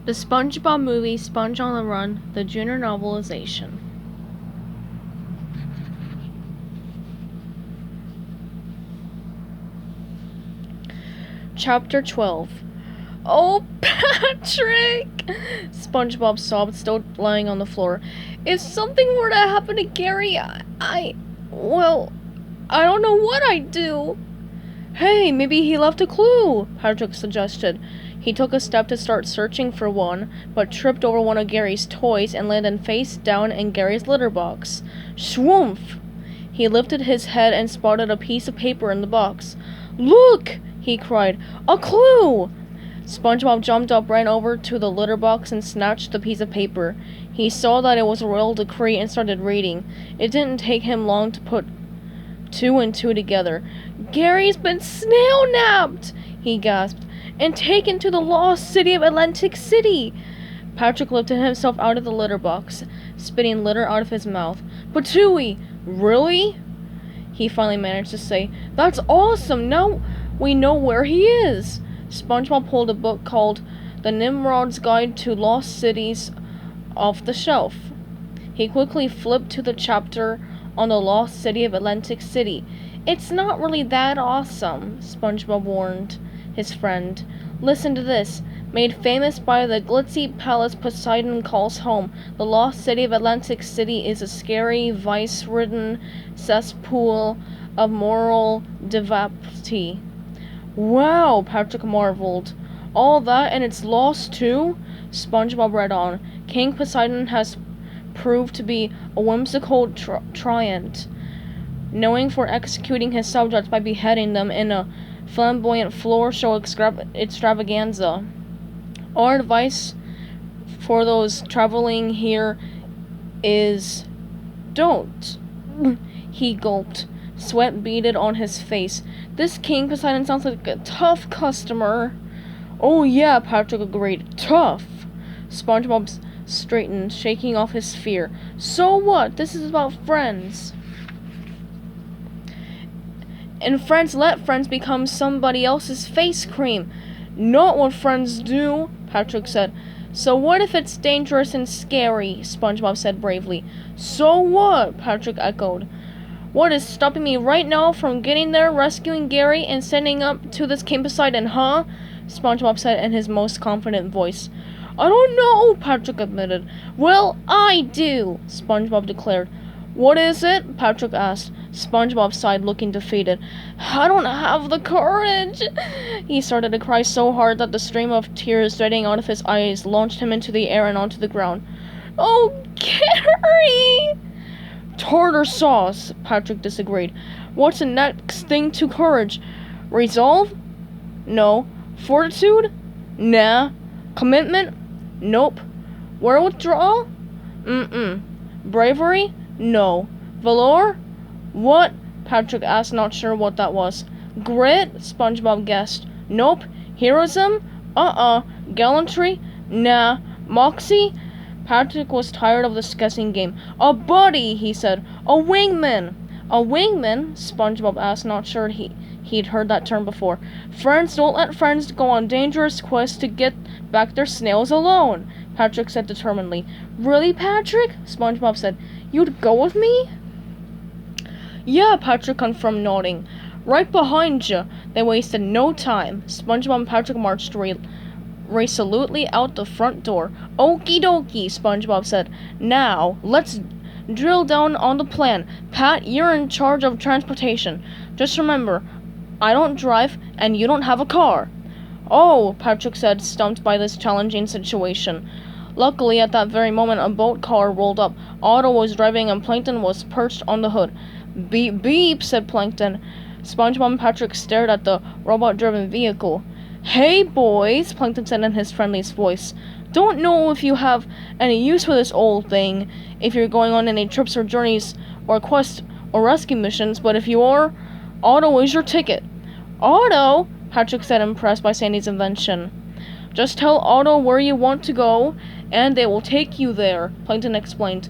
The SpongeBob movie, Sponge on the Run, the Junior Novelization. Chapter 12. Oh, Patrick! SpongeBob sobbed, still lying on the floor. If something were to happen to Gary, well, I don't know what I'd do. Hey, maybe he left a clue, Patrick suggested. He took a step to start searching for one, but tripped over one of Gary's toys and landed face down in Gary's litter box. Shwoomph! He lifted his head and spotted a piece of paper in the box. Look! He cried. A clue! SpongeBob jumped up, ran over to the litter box, and snatched the piece of paper. He saw that it was a royal decree and started reading. It didn't take him long to put two and two together. Gary's been snail-napped! He gasped. And taken to the lost city of Atlantic City! Patrick lifted himself out of the litter box, spitting litter out of his mouth. But Tui, really? He finally managed to say, That's awesome! Now we know where he is! SpongeBob pulled a book called The Nimrod's Guide to Lost Cities off the shelf. He quickly flipped to the chapter on the lost city of Atlantic City. It's not really that awesome, SpongeBob warned his friend. Listen to this. Made famous by the glitzy palace Poseidon calls home, the lost city of Atlantic City is a scary, vice-ridden cesspool of moral depravity. Wow, Patrick marveled. All that and it's lost too? SpongeBob read on. King Poseidon has proved to be a whimsical tyrant, knowing for executing his subjects by beheading them in a flamboyant floor show extravaganza. Our advice for those traveling here is don't. He gulped. Sweat beaded on his face. This King Poseidon sounds like a tough customer. Oh yeah, Patrick agreed. Tough. SpongeBob straightened, shaking off his fear. So what? This is about friends. And friends let friends become somebody else's face cream. Not what friends do, Patrick said. So what if it's dangerous and scary? SpongeBob said bravely. So what? Patrick echoed. What is stopping me right now from getting there, rescuing Gary, and sending up to this King Poseidon, huh? SpongeBob said in his most confident voice. I don't know, Patrick admitted. Well, I do, SpongeBob declared. What is it? Patrick asked. SpongeBob sighed, looking defeated. I don't have the courage. He started to cry so hard that the stream of tears jetting out of his eyes launched him into the air and onto the ground. Oh, Gary! Tartar sauce, Patrick disagreed. What's the next thing to courage? Resolve? No. Fortitude? Nah. Commitment? Nope. Withdrawal? Mm-mm. Bravery? No. Valor? What? Patrick asked, not sure what that was. Grit? SpongeBob guessed. Nope. Heroism? Gallantry? Nah. Moxie? Patrick was tired of this guessing game. A buddy, he said. A wingman. A wingman? SpongeBob asked, not sure he'd heard that term before. Friends don't let friends go on dangerous quests to get back their snails alone, Patrick said determinedly. Really, Patrick? SpongeBob said. You'd go with me? Yeah, Patrick confirmed, nodding. Right behind you. They wasted no time. SpongeBob and Patrick marched resolutely out the front door. Okie dokie, SpongeBob said. Now, let's drill down on the plan. Pat, you're in charge of transportation. Just remember, I don't drive, and you don't have a car. Oh, Patrick said, stumped by this challenging situation. Luckily, at that very moment, a boat car rolled up. Otto was driving, and Plankton was perched on the hood. Beep, beep, said Plankton. SpongeBob and Patrick stared at the robot-driven vehicle. Hey, boys, Plankton said in his friendliest voice. Don't know if you have any use for this old thing, if you're going on any trips or journeys or quests or rescue missions, but if you are, Otto is your ticket. Otto? Patrick said, impressed by Sandy's invention. Just tell Otto where you want to go, and they will take you there, Plankton explained.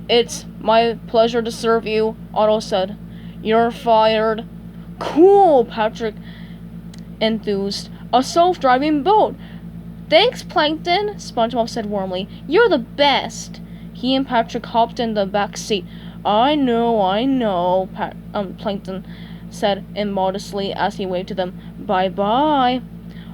It's my pleasure to serve you, Otto said. You're fired. Cool, Patrick enthused. A self-driving boat. Thanks, Plankton, SpongeBob said warmly. You're the best. He and Patrick hopped in the back seat. I know, Plankton said immodestly as he waved to them. Bye-bye.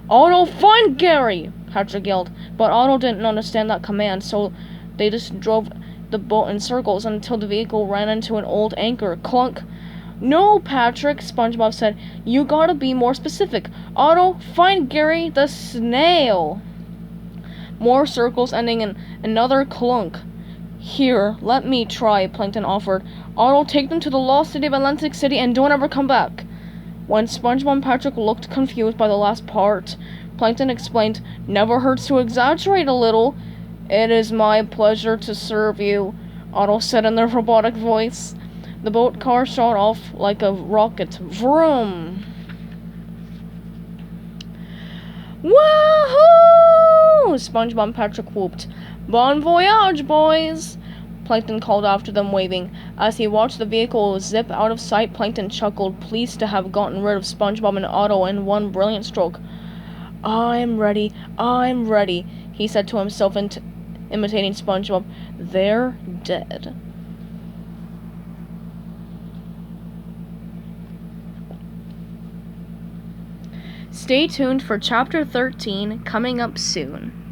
Otto, find Gary, Patrick yelled. But Otto didn't understand that command, so they just drove the boat in circles until the vehicle ran into an old anchor. Clunk. No, Patrick, SpongeBob said. You gotta be more specific. Otto, find Gary the snail. More circles ending in another clunk. Here, let me try, Plankton offered. Otto, take them to the lost city of Atlantic City and don't ever come back. When SpongeBob and Patrick looked confused by the last part, Plankton explained, Never hurts to exaggerate a little. It is my pleasure to serve you, Otto said in their robotic voice. The boat car shot off like a rocket. Vroom! Wahoo! SpongeBob and Patrick whooped. Bon voyage, boys! Plankton called after them, waving. As he watched the vehicle zip out of sight, Plankton chuckled, pleased to have gotten rid of SpongeBob and Otto in one brilliant stroke. I'm ready, he said to himself, imitating SpongeBob. They're dead. Stay tuned for Chapter 13, coming up soon.